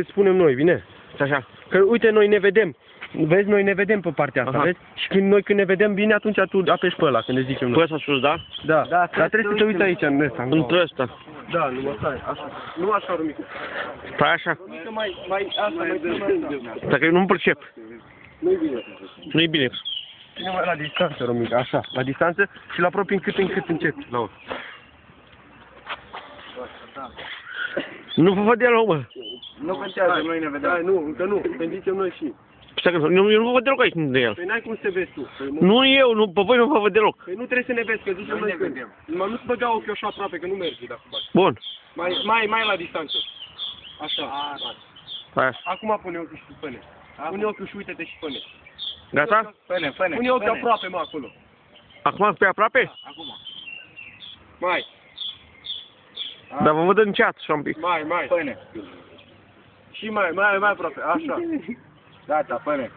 Îți spunem noi, bine? Așa. Că uite, noi ne vedem. Vezi, noi ne vedem pe partea asta, vezi? Și când ne vedem bine, atunci tu apeși pe ăla, când ne zicem Pe noi. ăsta sus, da? Da, dar trebuie să te uiți aici, în ăsta. Între ăsta. Da, nu mă stai, așa. Nu așa, Romicu. Stai așa. Romică, mai dă. Dacă eu nu-mi percep. Nu-i bine. Nu-i bine. Ține mai la distanță, Romică, așa. La distanță și la apropii încât începi. La Nu vă văd deloc, mă. Nu contează, noi ne vedem. Hai, nu, încă nu, când zicem noi și. Stai că eu nu vă văd deloc aici de el. Păi n-ai cum să te vezi tu. Nu eu, nu, pe voi nu vă văd deloc. Păi nu trebuie să ne vezi, că zicem noi când. Numai nu-ți băga ochiul așa aproape, că nu merge dacă faci. Bun. Mai la distanță. Așa. Hai. Acum pune ochiul și pune. Pune ochiul și uite-te și pune. Gata? Pune ochiul aproape, mă, acolo. Acum pe aproape? Acum. Mai. Dar vă văd în chat și un pic. Mai. Pune. Și mai aproape, așa. Gata, pune.